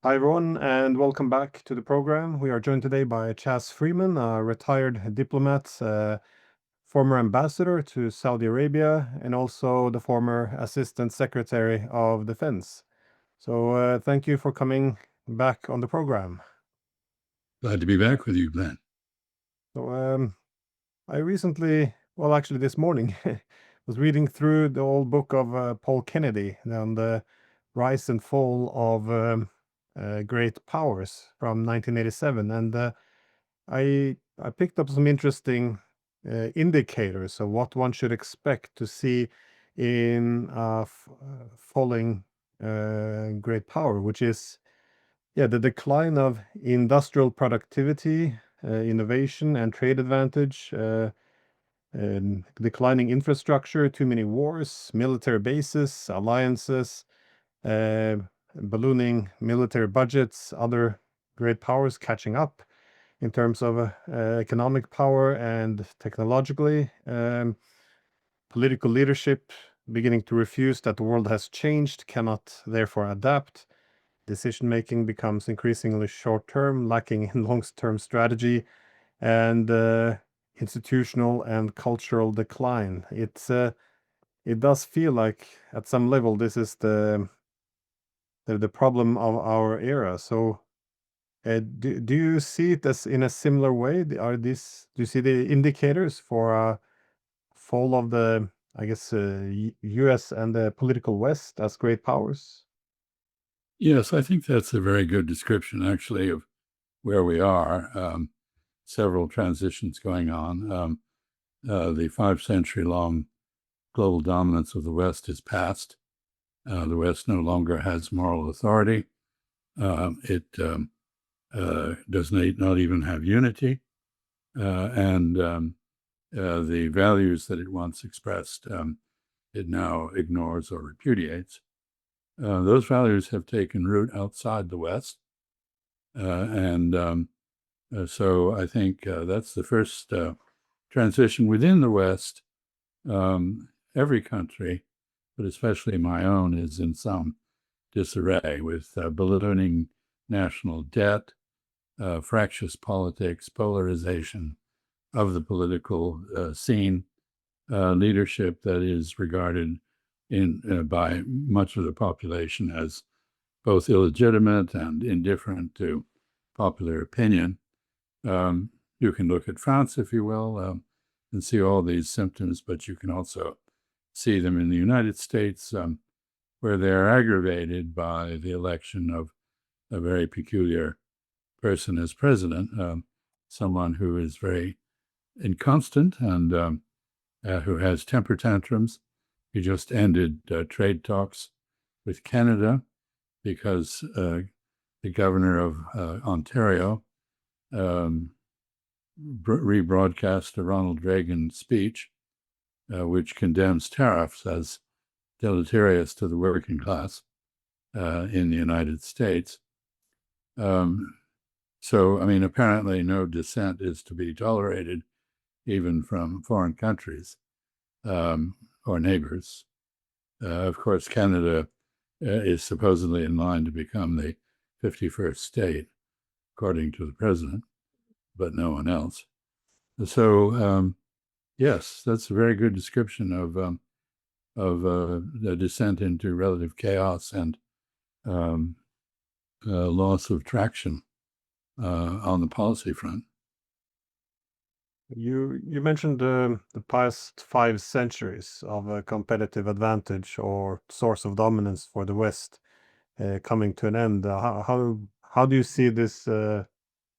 Hi, everyone, and welcome back to the program. We are joined today by Chas Freeman, a retired diplomat, former ambassador to Saudi Arabia, and also the former Assistant Secretary of Defense. So thank you for coming back on the program. Glad to be back with you, Glenn. So I recently, well, actually this morning, was reading through the old book of Paul Kennedy on the rise and fall of great powers from 1987, and I picked up some interesting indicators of what one should expect to see in falling great power, which is the decline of industrial productivity, innovation, and trade advantage, and declining infrastructure, too many wars, military bases, alliances, uh, ballooning military budgets, other great powers catching up in terms of economic power and technologically, political leadership beginning to refuse that the world has changed, cannot therefore adapt. Decision making becomes increasingly short term, lacking in long term strategy, and institutional and cultural decline. It does feel like at some level this is the problem of our era. So do you see it as in a similar way? Do you see the indicators for a fall of the, I guess, U.S. and the political West as great powers? Yes, I think that's a very good description, actually, of where we are. Several transitions going on. The 5-century-long global dominance of the West is past. The West no longer has moral authority. It does not even have unity. And the values that it once expressed, it now ignores or repudiates. Those values have taken root outside the West. So I think that's the first transition within the West. Every country, but especially my own, is in some disarray with ballooning national debt, fractious politics, polarization of the political scene, leadership that is regarded by much of the population as both illegitimate and indifferent to popular opinion. You can look at France, if you will, and see all these symptoms, but you can also see them in the United States, where they're aggravated by the election of a very peculiar person as president, someone who is very inconstant and who has temper tantrums. He just ended trade talks with Canada because the governor of Ontario rebroadcast a Ronald Reagan speech, which condemns tariffs as deleterious to the working class in the United States. So, I mean, apparently no dissent is to be tolerated, even from foreign countries or neighbors. Of course, Canada is supposedly in line to become the 51st state, according to the president, but no one else. So, yes, that's a very good description of the descent into relative chaos and loss of traction on the policy front. You mentioned the past 5 centuries of a competitive advantage or source of dominance for the West coming to an end. How do you see this?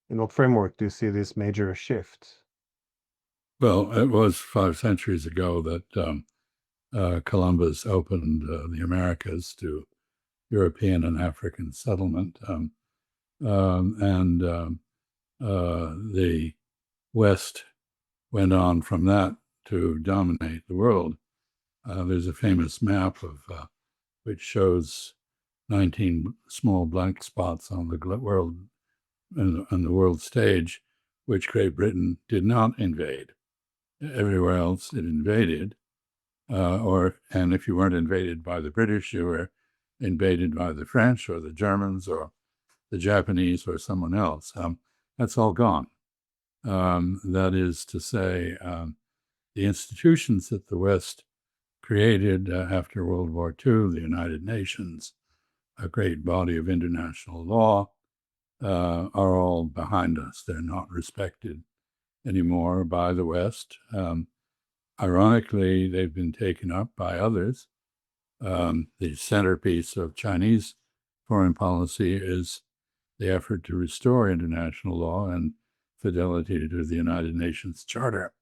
In what framework do you see this major shift? Well, it was 5 centuries ago that Columbus opened the Americas to European and African settlement, and the West went on from that to dominate the world. There's a famous map of which shows 19 small blank spots on the world on the world stage, which Great Britain did not invade. Everywhere else it invaded, and if you weren't invaded by the British, you were invaded by the French or the Germans or the Japanese or someone else. That's all gone. That is to say, the institutions that the West created after World War II, the United Nations, a great body of international law, are all behind us. They're not respected anymore by the West. Ironically, they've been taken up by others. The centerpiece of Chinese foreign policy is the effort to restore international law and fidelity to the United Nations Charter.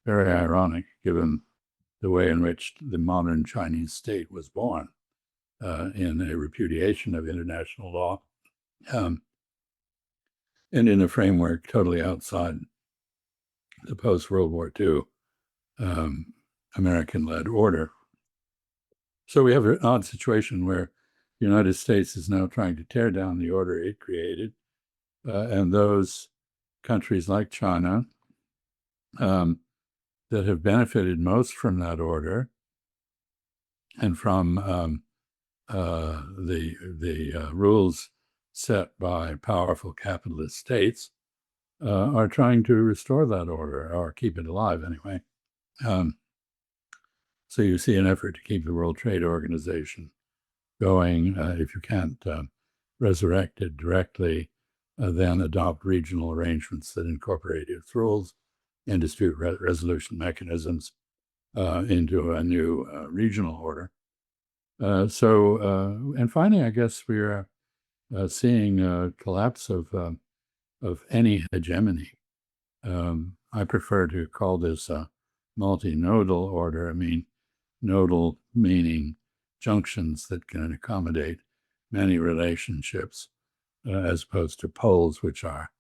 Very ironic, given the way in which the modern Chinese state was born, in a repudiation of international law, and in a framework totally outside the post-World War II American-led order. So we have an odd situation where the United States is now trying to tear down the order it created, and those countries like China that have benefited most from that order and from the rules set by powerful capitalist states are trying to restore that order, or keep it alive anyway. So you see an effort to keep the World Trade Organization going. If you can't resurrect it directly, then adopt regional arrangements that incorporate its rules and dispute resolution mechanisms into a new regional order. And finally, I guess we're seeing a collapse of any hegemony. I prefer to call this a multinodal order. I mean, nodal meaning junctions that can accommodate many relationships, as opposed to poles, which are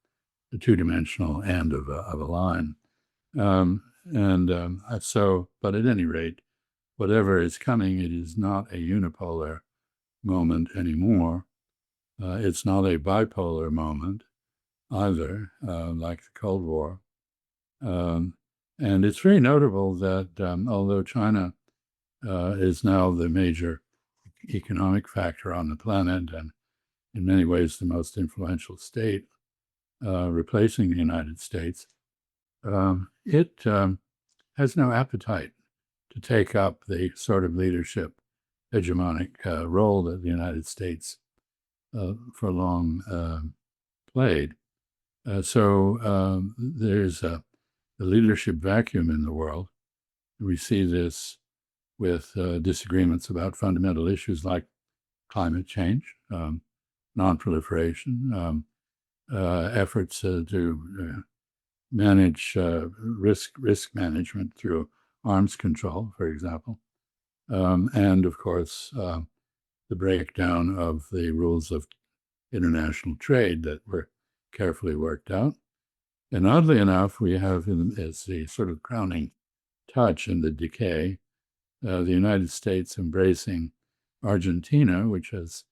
the two-dimensional end of a line. But at any rate, whatever is coming, it is not a unipolar moment anymore. It's not a bipolar moment either, like the Cold War. And it's very notable that although China is now the major economic factor on the planet and in many ways the most influential state, replacing the United States, it has no appetite to take up the sort of leadership hegemonic role that the United States for long played. So there's a leadership vacuum in the world. We see this with disagreements about fundamental issues like climate change, non-proliferation, efforts to manage risk management through arms control, for example, and of course the breakdown of the rules of international trade that were carefully worked out. And oddly enough, we have as the sort of crowning touch in the decay, the United States embracing Argentina, which has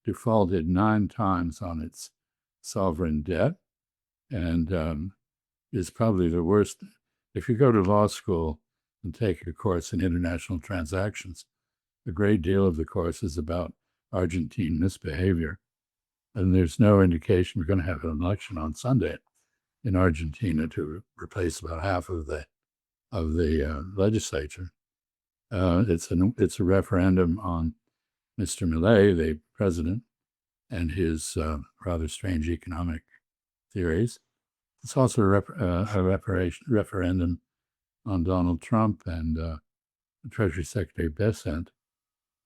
defaulted 9 times on its sovereign debt and is probably the worst. If you go to law school and take a course in international transactions, a great deal of the course is about Argentine misbehavior. And there's no indication we're going to have an election on Sunday in Argentina to replace about half of the legislature. It's a referendum on Mr. Milei, the president, and his rather strange economic theories. It's also a referendum on Donald Trump and Treasury Secretary Diesen,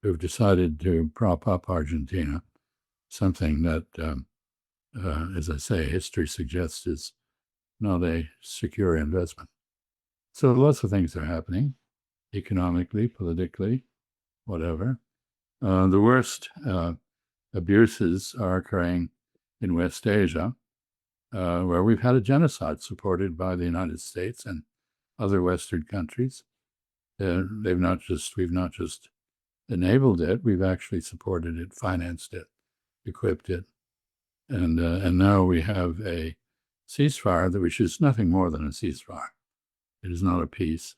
who've decided to prop up Argentina, something that, as I say, history suggests is not a secure investment. So lots of things are happening, economically, politically, whatever. The worst abuses are occurring in West Asia, where we've had a genocide supported by the United States and other Western countries. We've not just enabled it, we've actually supported it, financed it, equipped it. And now we have a ceasefire which is nothing more than a ceasefire. It is not a peace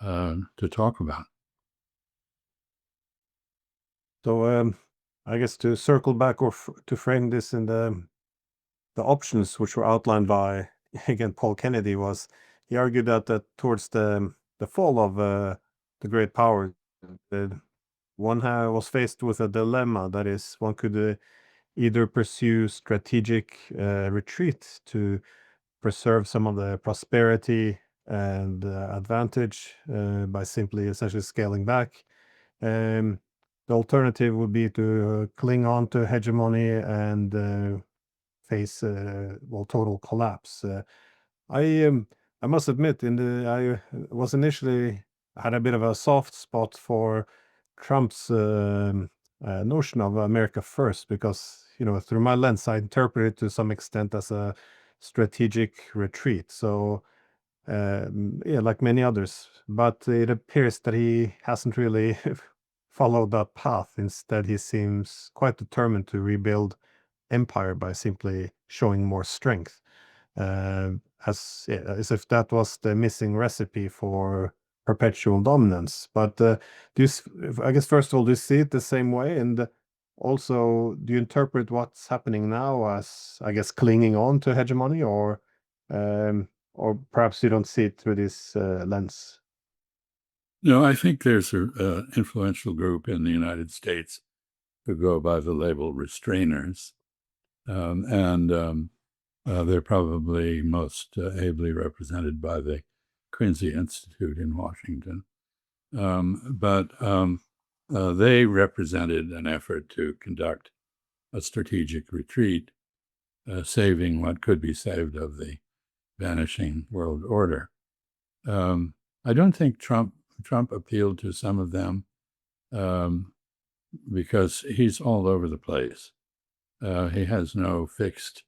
to talk about. So I guess to circle back or to frame this in the options which were outlined by again Paul Kennedy was he argued that towards the fall of the great power, one was faced with a dilemma. That is, one could either pursue strategic retreat to preserve some of the prosperity and advantage by simply essentially scaling back. The alternative would be to cling on to hegemony and face well, total collapse. I I must admit, I was initially had a bit of a soft spot for Trump's notion of America first, because through my lens, I interpret it to some extent as a strategic retreat. So yeah, like many others, but it appears that he hasn't really followed that path. Instead, he seems quite determined to rebuild empire by simply showing more strength, as if that was the missing recipe for perpetual dominance. But I guess first of all, do you see it the same way? And also, do you interpret what's happening now as, I guess, clinging on to hegemony, or perhaps you don't see it through this lens? No, I think there's an influential group in the United States who go by the label restrainers, and they're probably most ably represented by the Quincy Institute in Washington. But they represented an effort to conduct a strategic retreat, saving what could be saved of the vanishing world order. I don't think Trump appealed to some of them because he's all over the place. He has no fixed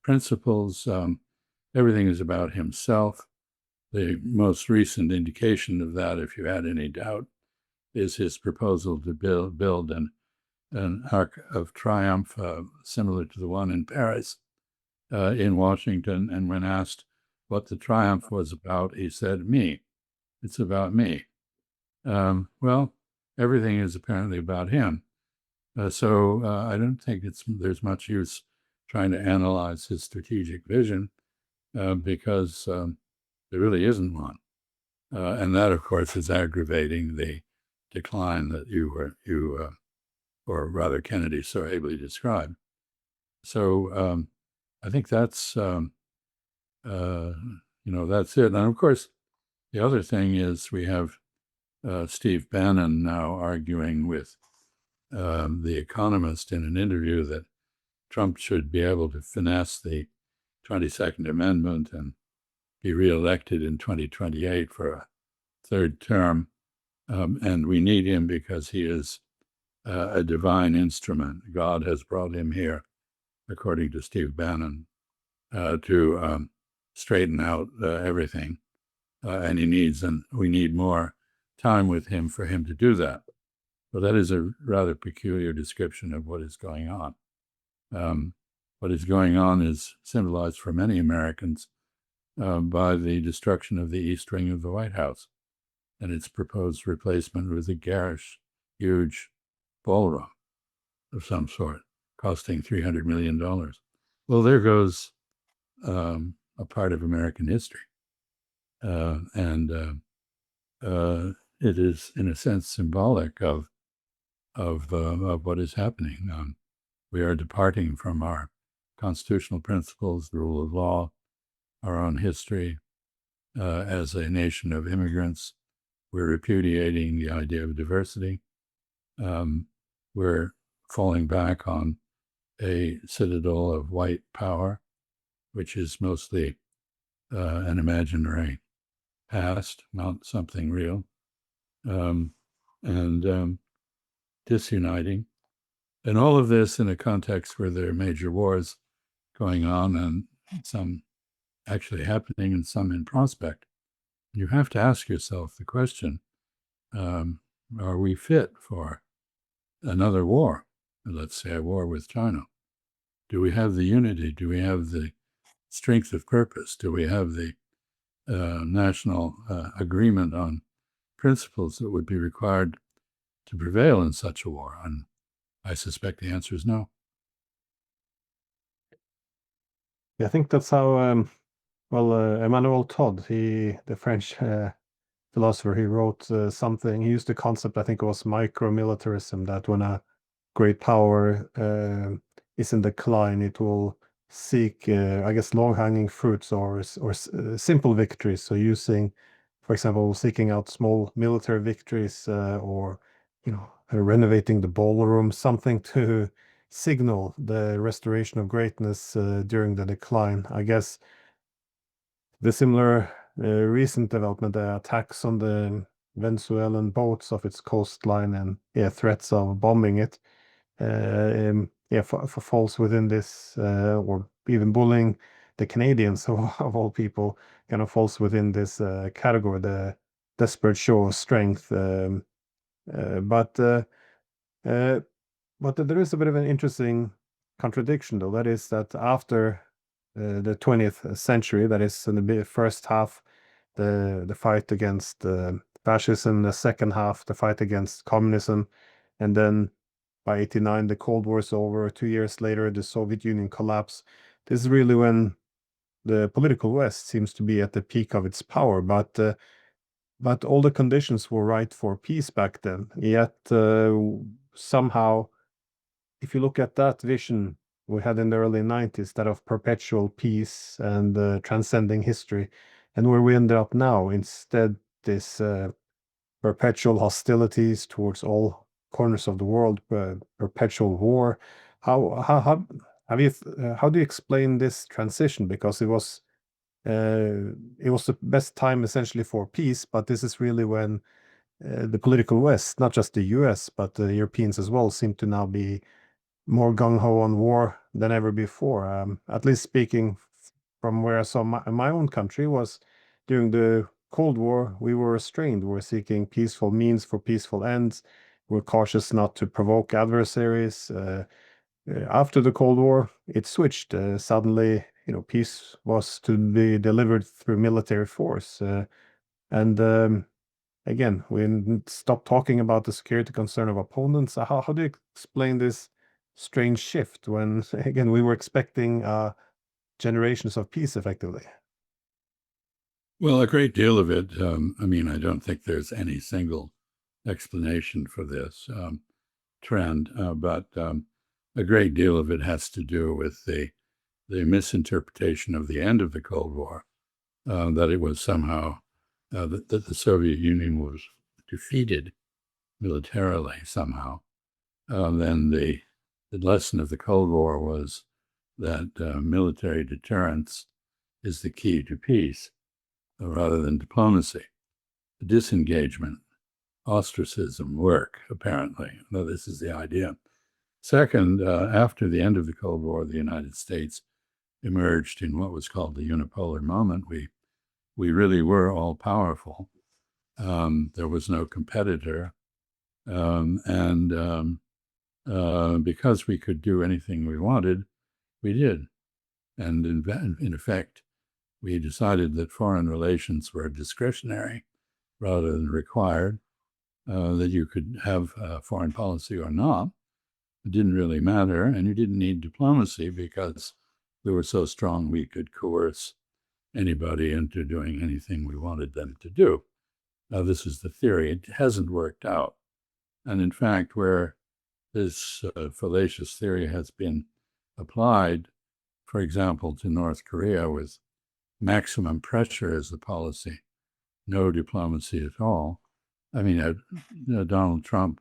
principles. Everything is about himself. The most recent indication of that, if you had any doubt, is his proposal to build an Arc of Triumph similar to the one in Paris, in Washington. And when asked what the triumph was about, he said, me. It's about me. Well, everything is apparently about him. So I don't think there's much use trying to analyze his strategic vision because there really isn't one. And that, of course, is aggravating the decline that or rather Kennedy so ably described. So I think that's, that's it. And of course, the other thing is we have Steve Bannon now arguing with The Economist in an interview that Trump should be able to finesse the 22nd Amendment and be reelected in 2028 for a third term. And we need him because he is a divine instrument. God has brought him here, according to Steve Bannon, to straighten out everything. And we need more time with him for him to do that. But that is a rather peculiar description of what is going on. What is going on is symbolized for many Americans by the destruction of the East Wing of the White House and its proposed replacement with a garish, huge ballroom of some sort, costing $300 million. Well, there goes a part of American history. And it is, in a sense, symbolic of what is happening. We are departing from our constitutional principles, the rule of law, our own history. As a nation of immigrants, we're repudiating the idea of diversity. We're falling back on a citadel of white power, which is mostly an imaginary past, not something real, and disuniting. And all of this in a context where there are major wars going on and some actually happening and some in prospect. You have to ask yourself the question, are we fit for another war? Let's say a war with China. Do we have the unity? Do we have the strength of purpose? Do we have the national agreement on principles that would be required to prevail in such a war? And I suspect the answer is no. Yeah, I think that's how, Emmanuel Todd, the French philosopher, he wrote something. He used the concept, I think it was micro-militarism, that when a great power is in decline, it will seek, I guess, low-hanging fruits or simple victories. So using, for example, seeking out small military victories, or renovating the ballroom, something to signal the restoration of greatness during the decline. I guess the similar recent development, the attacks on the Venezuelan boats off its coastline, and threats of bombing it, falls within this, or even bullying the Canadians of all people, kind of falls within this category, the desperate show of strength. Uh, but uh, uh, but there is a bit of an interesting contradiction, though. That is that after the 20th century, that is in the first half, the fight against fascism, the second half, the fight against communism, and then by 89, the Cold War is over. 2 years later, the Soviet Union collapse. This is really when the political West seems to be at the peak of its power, but all the conditions were right for peace back then. Yet somehow, if you look at that vision we had in the early 90s, that of perpetual peace and transcending history, and where we ended up now, instead, this perpetual hostilities towards all corners of the world, perpetual war. How have you how do you explain this transition? Because it was the best time essentially for peace, but this is really when the political West, not just the US, but the Europeans as well, seem to now be more gung-ho on war than ever before. At least speaking from where I saw my own country was during the Cold War, we were restrained. We were seeking peaceful means for peaceful ends. We're cautious not to provoke adversaries. After the Cold War, it switched. Suddenly, peace was to be delivered through military force. And again, we stopped talking about the security concern of opponents. How do you explain this strange shift when, again, we were expecting generations of peace, effectively? Well, a great deal of it, I don't think there's any single explanation for this trend, but a great deal of it has to do with the misinterpretation of the end of the Cold War, that it was somehow that the Soviet Union was defeated militarily somehow. Then the lesson of the Cold War was that military deterrence is the key to peace rather than diplomacy. Disengagement, ostracism work, apparently. No, this is the idea. Second, after the end of the Cold War, the United States emerged in what was called the unipolar moment. We really were all powerful. There was no competitor. And because we could do anything we wanted, we did. And in effect, we decided that foreign relations were discretionary rather than required, that you could have foreign policy or not. It didn't really matter, and you didn't need diplomacy because we were so strong we could coerce anybody into doing anything we wanted them to do. Now, this is the theory. It hasn't worked out. And in fact, where this fallacious theory has been applied, for example, to North Korea with maximum pressure as the policy, no diplomacy at all. Donald Trump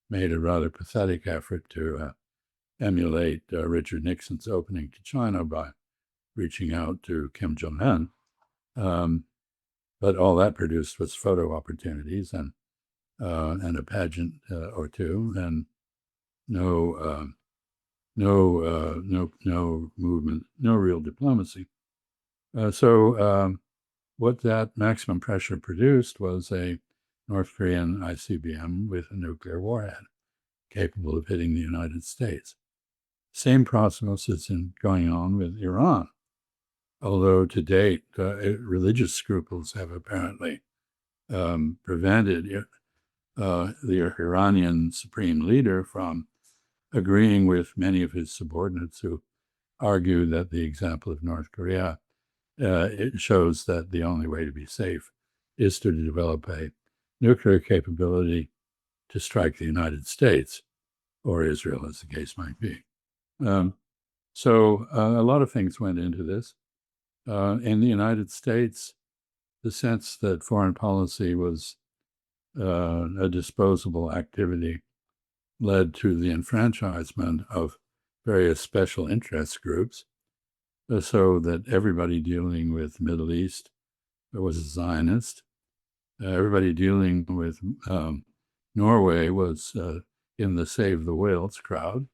made a rather pathetic effort to emulate Richard Nixon's opening to China by reaching out to Kim Jong-un. But all that produced was photo opportunities and a pageant or two, and no movement, no real diplomacy. So what that maximum pressure produced was a North Korean ICBM with a nuclear warhead capable of hitting the United States. Same process is going on with Iran, although to date, religious scruples have apparently prevented the Iranian supreme leader from agreeing with many of his subordinates who argue that the example of North Korea it shows that the only way to be safe is to develop a nuclear capability to strike the United States or Israel, as the case might be. So a lot of things went into this. In the United States, the sense that foreign policy was a disposable activity led to the enfranchisement of various special interest groups, so that everybody dealing with the Middle East was a Zionist. Everybody dealing with Norway was in the Save the Whales crowd.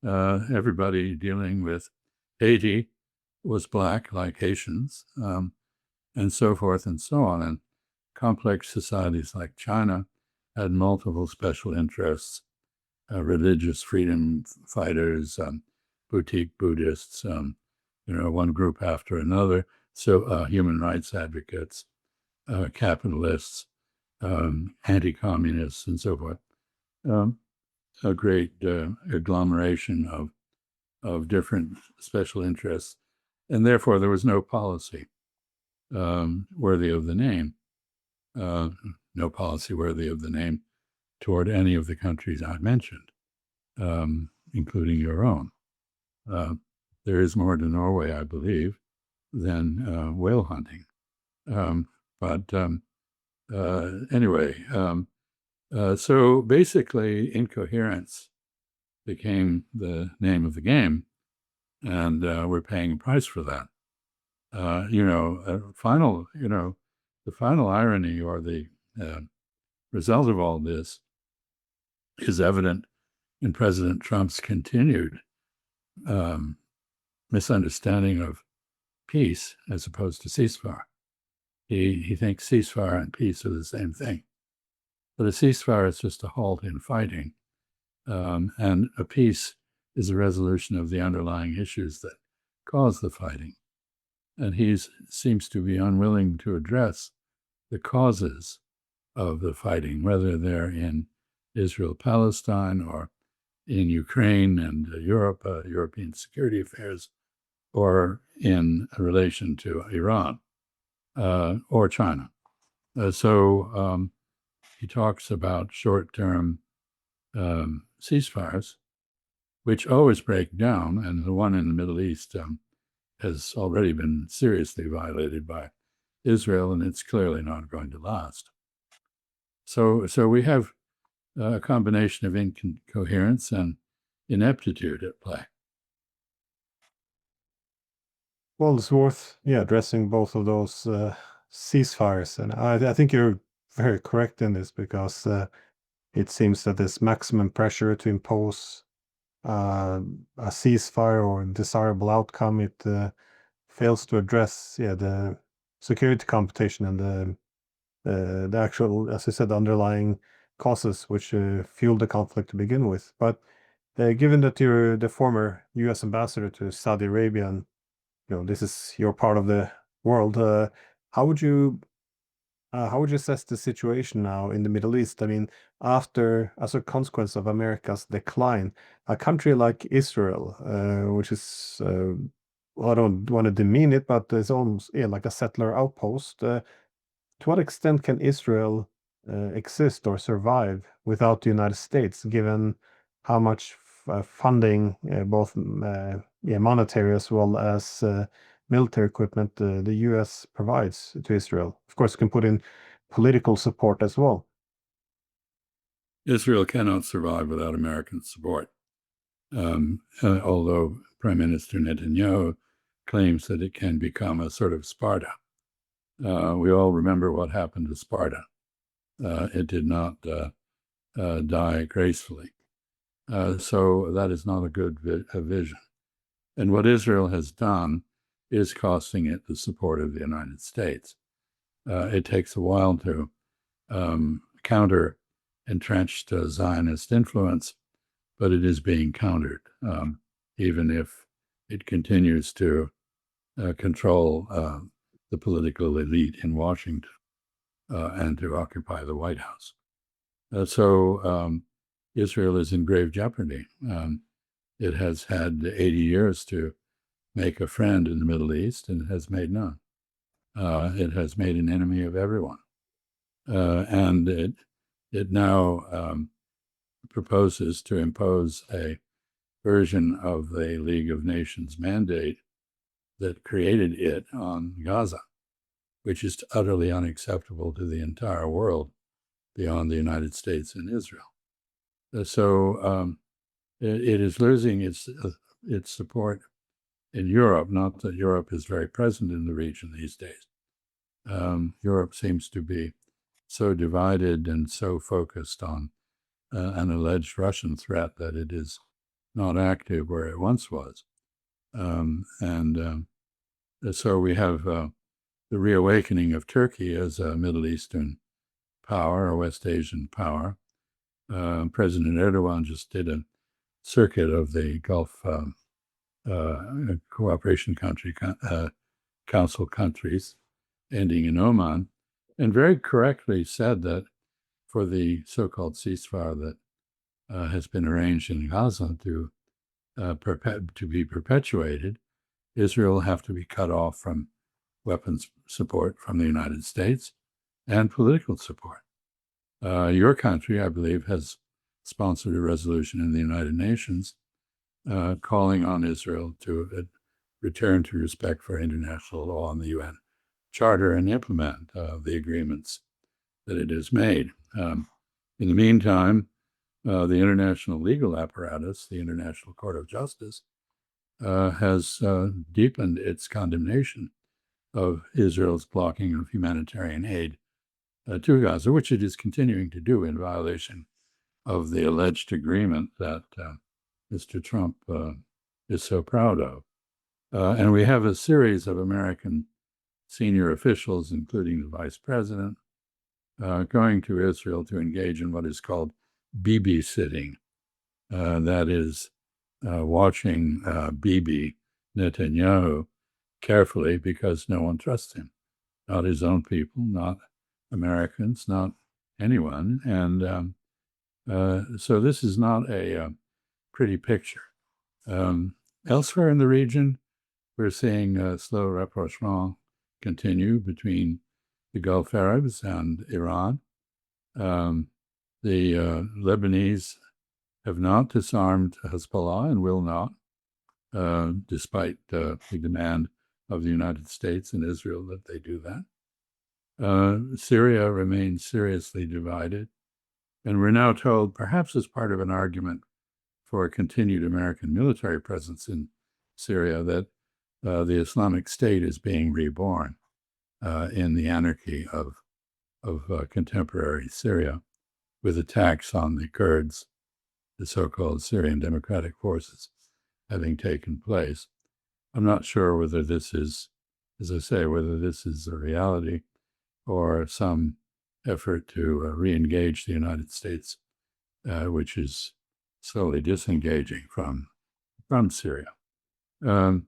Everybody dealing with Haiti was Black, like Haitians, and so forth and so on. And complex societies like China had multiple special interests, religious freedom fighters, boutique Buddhists, one group after another, so human rights advocates, capitalists, anti-communists, and so forth. A great agglomeration of different special interests, and therefore there was no policy worthy of the name, no policy worthy of the name toward any of the countries I mentioned, including your own. There is more to Norway, I believe, than whale hunting. Anyway, so basically incoherence became the name of the game, and we're paying a price for that. The final irony or the result of all this is evident in President Trump's continued misunderstanding of peace as opposed to ceasefire. He thinks ceasefire and peace are the same thing. But a ceasefire is just a halt in fighting, and a peace is a resolution of the underlying issues that cause the fighting. And he seems to be unwilling to address the causes of the fighting, whether they're in Israel-Palestine or in Ukraine and Europe, European security affairs, or in relation to Iran or China. So he talks about short-term ceasefires, which always break down, and the one in the Middle East has already been seriously violated by Israel, and it's clearly not going to last. So we have a combination of incoherence and ineptitude at play. Well, it's worth addressing both of those ceasefires, and I think you're very correct in this, because it seems that this maximum pressure to impose a ceasefire or desirable outcome, it fails to address the security competition and the actual, as I said, underlying causes which fueled the conflict to begin with. But given that you're the former U.S. ambassador to Saudi Arabia, and this is your part of the world, how would you assess the situation now in the Middle East? I mean, as a consequence of America's decline, a country like Israel, which is, well, I don't want to demean it, but it's almost like a settler outpost. To what extent can Israel exist or survive without the United States, given how much funding, both monetary as well as military equipment, the U.S. provides to Israel? Of course, you can put in political support as well. Israel cannot survive without American support, although Prime Minister Netanyahu claims that it can become a sort of Sparta. We all remember what happened to Sparta. It did not die gracefully. So that is not a good vision. And what Israel has done is costing it the support of the United States. It takes a while to counter entrenched Zionist influence, but it is being countered, even if it continues to control the political elite in Washington and to occupy the White House. So Israel is in grave jeopardy. It has had 80 years to make a friend in the Middle East, and it has made none. It has made an enemy of everyone. And it now proposes to impose a version of the League of Nations mandate that created it on Gaza, which is utterly unacceptable to the entire world beyond the United States and Israel. So it is losing its support in Europe. Not that Europe is very present in the region these days. Europe seems to be so divided and so focused on an alleged Russian threat that it is not active where it once was. So we have the reawakening of Turkey as a Middle Eastern power, a West Asian power. President Erdogan just did a circuit of the Gulf Cooperation Council countries, ending in Oman, and very correctly said that for the so-called ceasefire that has been arranged in Gaza to be perpetuated, Israel will have to be cut off from weapons support from the United States and political support. Your country, I believe, has sponsored a resolution in the United Nations calling on Israel to return to respect for international law and the UN Charter and implement the agreements that it has made. In the meantime, the international legal apparatus, the International Court of Justice, has deepened its condemnation of Israel's blocking of humanitarian aid to Gaza, which it is continuing to do in violation of the alleged agreement that Mr. Trump is so proud of. And we have a series of American senior officials, including the vice president, going to Israel to engage in what is called Bibi-sitting. That is watching Bibi Netanyahu carefully because no one trusts him, not his own people, not Americans, not anyone. And so this is not a pretty picture. Elsewhere in the region, we're seeing slow rapprochement continue between the Gulf Arabs and Iran. The Lebanese have not disarmed Hezbollah and will not, despite the demand of the United States and Israel that they do that. Syria remains seriously divided. And we're now told, perhaps as part of an argument for a continued American military presence in Syria, that the Islamic State is being reborn in the anarchy of contemporary Syria, with attacks on the Kurds, the so-called Syrian Democratic Forces, having taken place. I'm not sure whether this is, as I say, whether this is a reality or some effort to re-engage the United States, which is slowly disengaging from Syria. The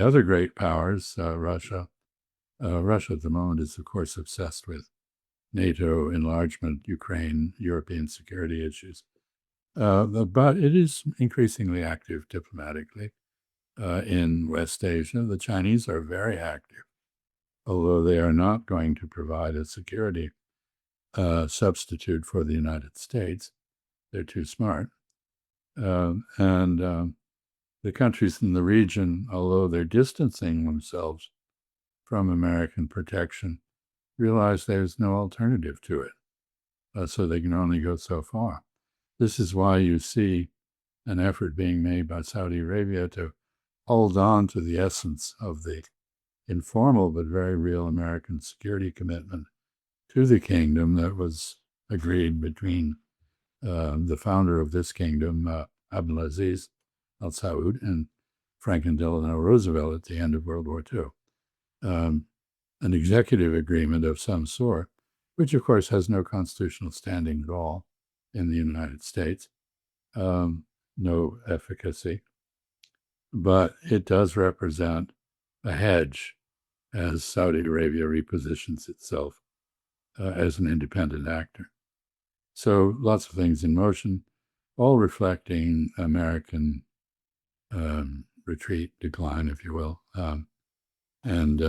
other great powers, Russia at the moment is, of course, obsessed with NATO enlargement, Ukraine, European security issues. But it is increasingly active diplomatically in West Asia. The Chinese are very active, although they are not going to provide a security substitute for the United States. They're too smart. And the countries in the region, although they're distancing themselves from American protection, realize there's no alternative to it. So they can only go so far. This is why you see an effort being made by Saudi Arabia to hold on to the essence of the informal but very real American security commitment to the kingdom that was agreed between the founder of this kingdom, Abdulaziz Al Saud, and Franklin Delano Roosevelt at the end of World War II. An executive agreement of some sort, which of course has no constitutional standing at all in the United States, no efficacy, but it does represent a hedge as Saudi Arabia repositions itself as an independent actor. So lots of things in motion, all reflecting American retreat, decline, if you will, and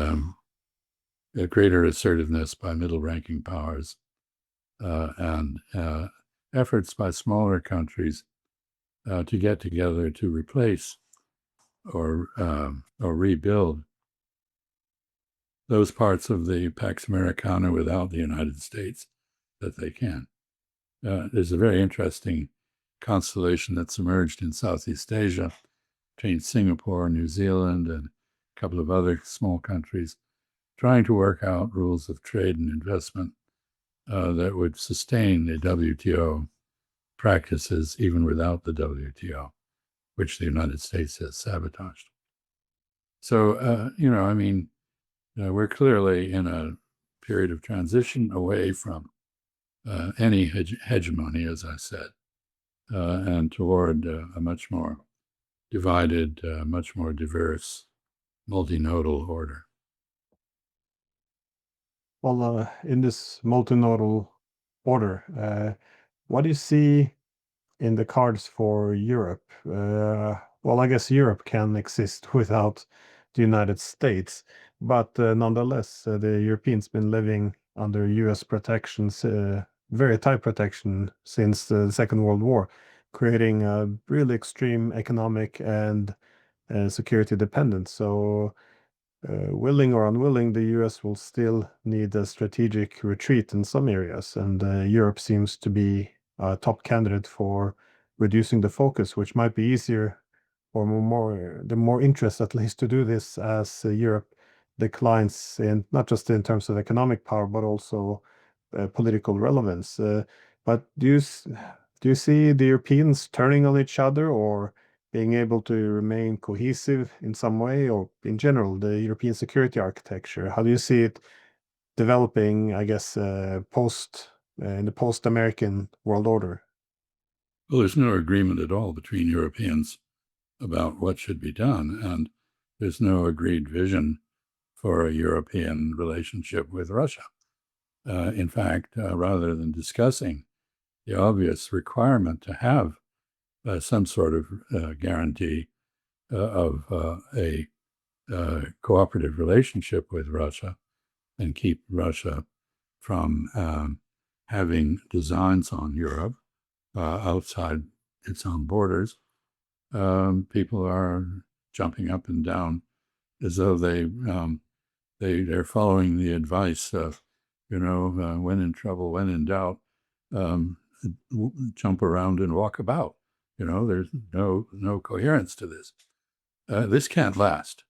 a greater assertiveness by middle-ranking powers and efforts by smaller countries to get together to replace or rebuild those parts of the Pax Americana without the United States that they can. There's a very interesting constellation that's emerged in Southeast Asia between Singapore, New Zealand, and a couple of other small countries, trying to work out rules of trade and investment that would sustain the WTO practices even without the WTO, which the United States has sabotaged. So, we're clearly in a period of transition away from any hegemony, as I said, and toward a much more divided, much more diverse, multinodal order. Well, in this multinodal order, what do you see in the cards for Europe? Well, I guess Europe can exist without the United States, but nonetheless, the Europeans been living under U.S. protections, very tight protection since the Second World War, creating a really extreme economic and security dependence. So, willing or unwilling, the US will still need a strategic retreat in some areas, and Europe seems to be a top candidate for reducing the focus, which might be easier or the more interest at least to do this as Europe declines in not just in terms of economic power but also political relevance. But do you see the Europeans turning on each other or being able to remain cohesive in some way, or in general, the European security architecture? How do you see it developing, I guess, in the post-American world order? Well, there's no agreement at all between Europeans about what should be done, and there's no agreed vision for a European relationship with Russia. In fact, rather than discussing the obvious requirement to have some sort of guarantee of a cooperative relationship with Russia and keep Russia from having designs on Europe outside its own borders, people are jumping up and down as though they're following the advice of, when in trouble, when in doubt, jump around and walk about. There's no coherence to this. This can't last.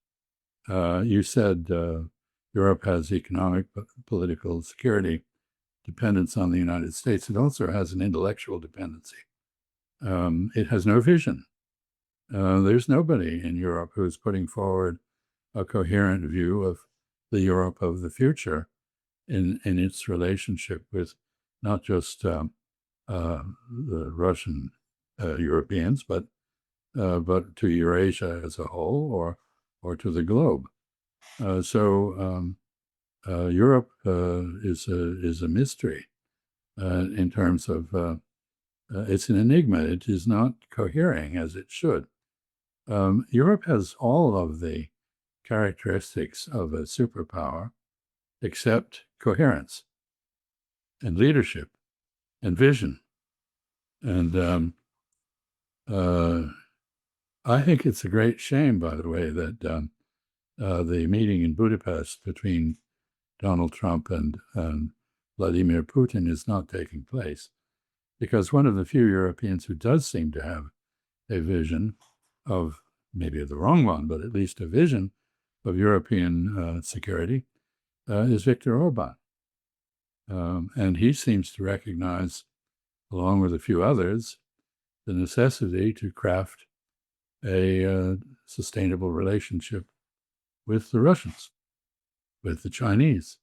You said Europe has economic, political, security dependence on the United States. It also has an intellectual dependency. It has no vision. There's nobody in Europe who's putting forward a coherent view of the Europe of the future in its relationship with not just the Russian Europeans, but to Eurasia as a whole, or to the globe. So Europe is a mystery in terms of it's an enigma. It is not cohering as it should. Europe has all of the characteristics of a superpower, except coherence and leadership and vision. And I think it's a great shame, by the way, that the meeting in Budapest between Donald Trump and Vladimir Putin is not taking place, because one of the few Europeans who does seem to have a vision of, maybe the wrong one, but at least a vision of European security is Viktor Orban. And he seems to recognize, along with a few others, the necessity to craft a sustainable relationship with the Russians, with the Chinese.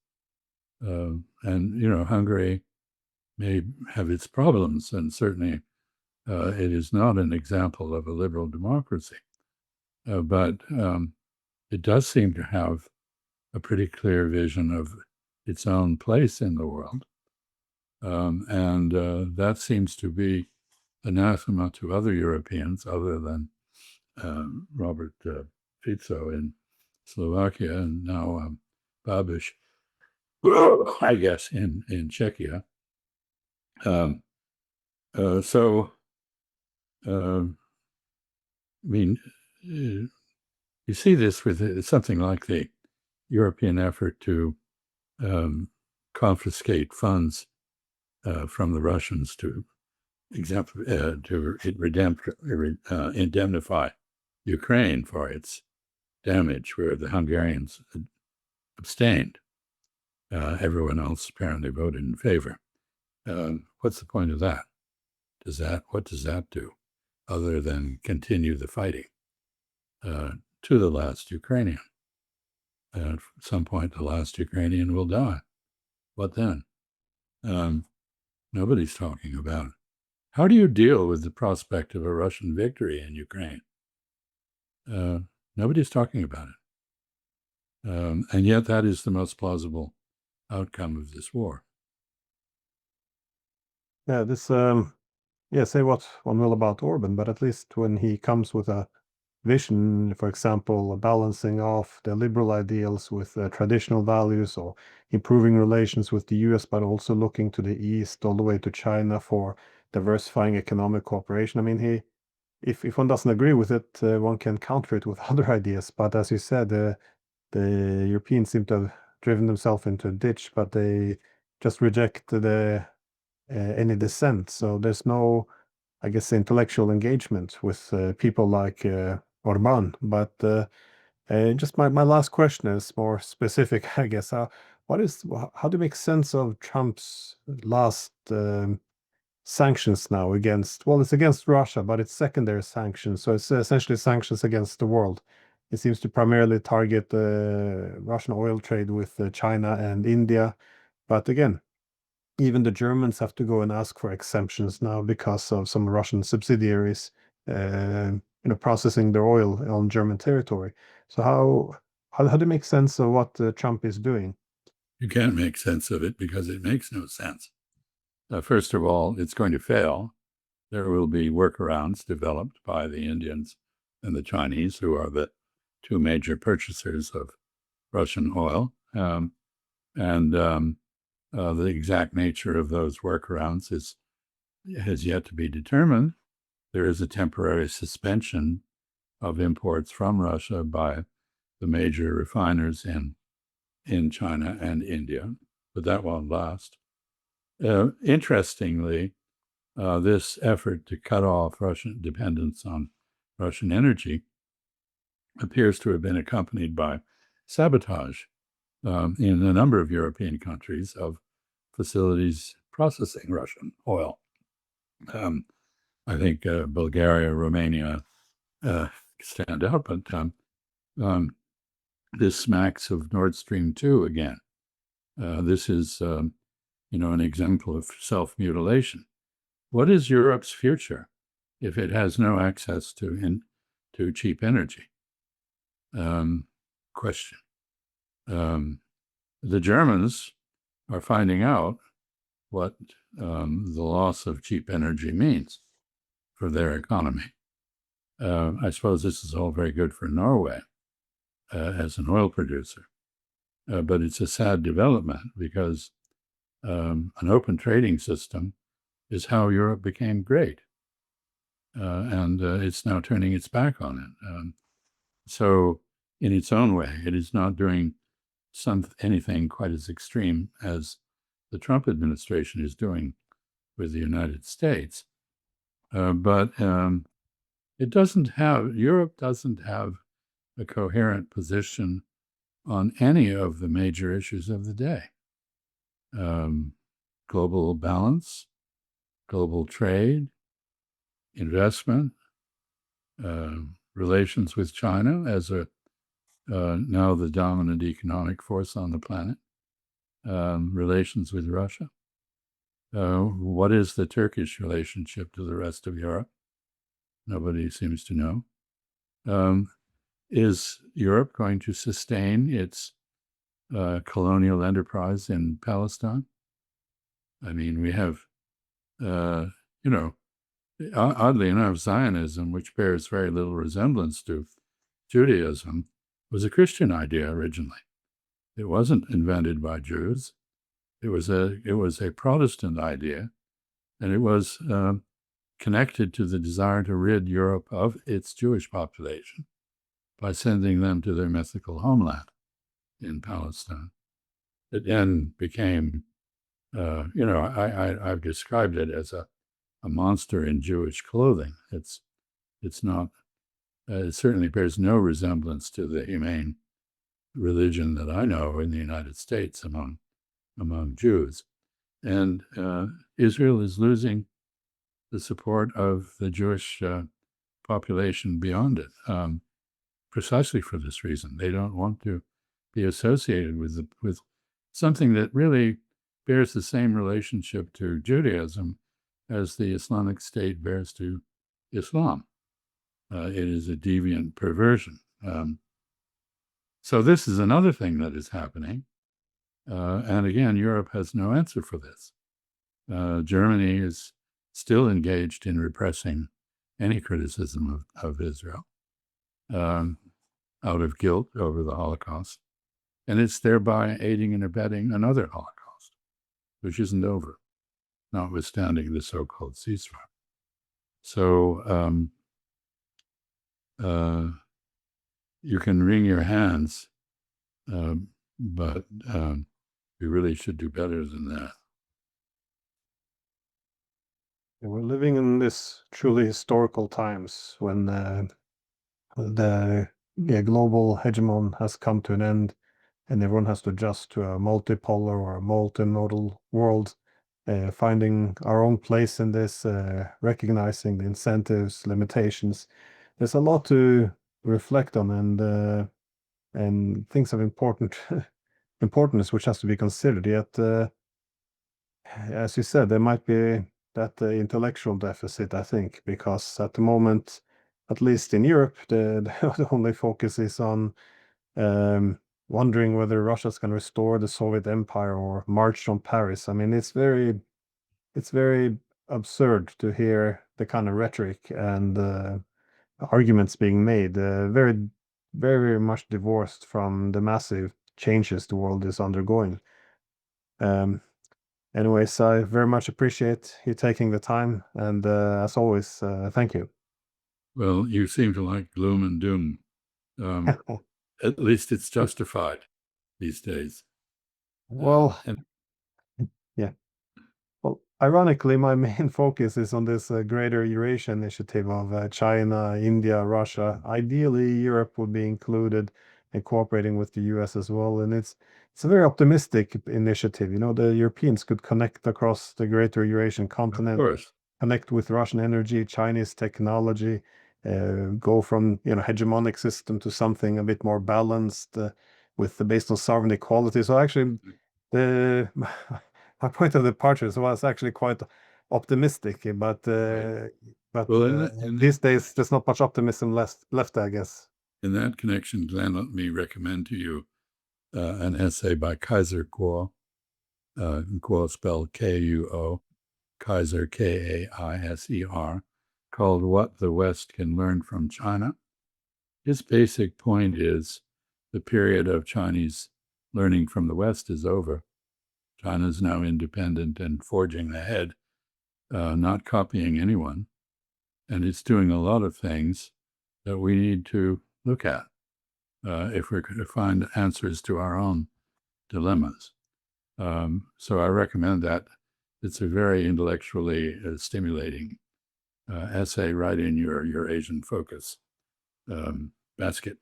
And, Hungary may have its problems, and certainly it is not an example of a liberal democracy. But it does seem to have a pretty clear vision of its own place in the world. And that seems to be anathema to other Europeans other than Robert Fico in Slovakia and now Babiš, I guess, in Czechia. So, I mean, you see this with something like the European effort to confiscate funds from the Russians to indemnify Ukraine for its damage, where the Hungarians abstained. Everyone else apparently voted in favor. What's the point of that? What does that do, other than continue the fighting to the last Ukrainian? At some point, the last Ukrainian will die. What then? Nobody's talking about it. How do you deal with the prospect of a Russian victory in Ukraine? Nobody's talking about it. And yet that is the most plausible outcome of this war. Yeah, this, say what one will about Orban, but at least when he comes with a vision, for example, balancing off the liberal ideals with traditional values, or improving relations with the US, but also looking to the East, all the way to China for diversifying economic cooperation. I mean, if one doesn't agree with it, one can counter it with other ideas. But as you said, the Europeans seem to have driven themselves into a ditch, but they just reject any dissent. So there's no, I guess, intellectual engagement with people like Orban. But just my last question is more specific, I guess. How do you make sense of Trump's last sanctions now against, well, it's against Russia, but it's secondary sanctions. So it's essentially sanctions against the world. It seems to primarily target the Russian oil trade with China and India. But again, even the Germans have to go and ask for exemptions now because of some Russian subsidiaries, processing their oil on German territory. So how do you make sense of what Trump is doing? You can't make sense of it because it makes no sense. First of all, it's going to fail. There will be workarounds developed by the Indians and the Chinese, who are the two major purchasers of Russian oil. The exact nature of those workarounds has yet to be determined. There is a temporary suspension of imports from Russia by the major refiners in China and India, but that won't last. Interestingly, this effort to cut off Russian dependence on Russian energy appears to have been accompanied by sabotage in a number of European countries of facilities processing Russian oil. I think Bulgaria, Romania stand out, but this smacks of Nord Stream 2 again. This is, an example of self-mutilation. What is Europe's future if it has no access to cheap energy? Question. The Germans are finding out what the loss of cheap energy means for their economy. I suppose this is all very good for Norway as an oil producer, but it's a sad development because an open trading system is how Europe became great, and it's now turning its back on it. So in its own way, it is not doing anything quite as extreme as the Trump administration is doing with the United States. But Europe doesn't have a coherent position on any of the major issues of the day. Global balance, global trade, investment, relations with China as now the dominant economic force on the planet, relations with Russia. What is the Turkish relationship to the rest of Europe? Nobody seems to know. Is Europe going to sustain its colonial enterprise in Palestine? I mean, we have, oddly enough, Zionism, which bears very little resemblance to Judaism, was a Christian idea originally. It wasn't invented by Jews. It was a Protestant idea, and it was connected to the desire to rid Europe of its Jewish population by sending them to their mythical homeland in Palestine. It then became, I've described it as a monster in Jewish clothing. It's not. It certainly bears no resemblance to the humane religion that I know in the United States among Jews. And Israel is losing the support of the Jewish population beyond it, precisely for this reason. They don't want to be associated with something that really bears the same relationship to Judaism as the Islamic State bears to Islam. It is a deviant perversion. So this is another thing that is happening. And again, Europe has no answer for this. Germany is still engaged in repressing any criticism of Israel out of guilt over the Holocaust. And it's thereby aiding and abetting another Holocaust, which isn't over, notwithstanding the so-called ceasefire. So you can wring your hands, but we really should do better than that. We're living in this truly historical times when the global hegemon has come to an end, and everyone has to adjust to a multipolar or a multimodal world, finding our own place in this, recognizing the incentives, limitations. There's a lot to reflect on, and things of importance which has to be considered. Yet, as you said, there might be that intellectual deficit, I think, because at the moment, at least in Europe, the only focus is on wondering whether Russia's can restore the Soviet Empire or march on Paris. I mean, it's very absurd to hear the kind of rhetoric and arguments being made, very, very much divorced from the massive changes the world is undergoing. Anyways, I very much appreciate you taking the time, and as always, thank you. Well, you seem to like gloom and doom. At least it's justified these days. Well, yeah. Well, ironically, my main focus is on this greater Eurasia initiative of China, India, Russia. Ideally, Europe would be included and cooperating with the US as well. And it's a very optimistic initiative. You know, the Europeans could connect across the greater Eurasian Of continent, course. connect with Russian energy, Chinese technology, go from hegemonic system to something a bit more balanced based on sovereign equality. So actually, the my point of departure was actually quite optimistic, but Right. Well, these days there's not much optimism left, I guess. in that connection, Glenn, let me recommend to you an essay by Kaiser Kuo, Kuo spelled K-U-O, Kaiser, K-A-I-S-E-R, called What the West Can Learn from China. His basic point is the period of Chinese learning from the West is over. China is now independent and forging ahead, not copying anyone. And it's doing a lot of things that we need to look at if we're going to find answers to our own dilemmas. So I recommend that. It's a very intellectually stimulating essay right in your Asian focus basket.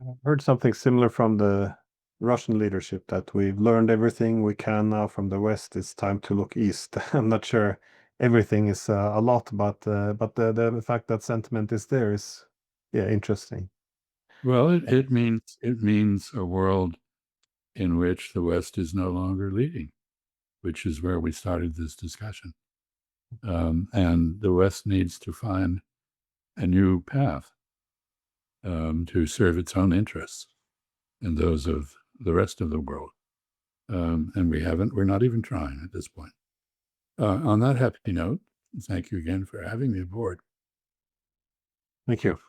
I've heard something similar from the Russian leadership, that we've learned everything we can now from the West. It's time to look east. I'm not sure everything is a lot, but the fact that sentiment is there is interesting. Well, it means a world in which the West is no longer leading, which is where we started this discussion. And the West needs to find a new path to serve its own interests and those of the rest of the world. And we're not even trying at this point. On that happy note, thank you again for having me aboard. Thank you.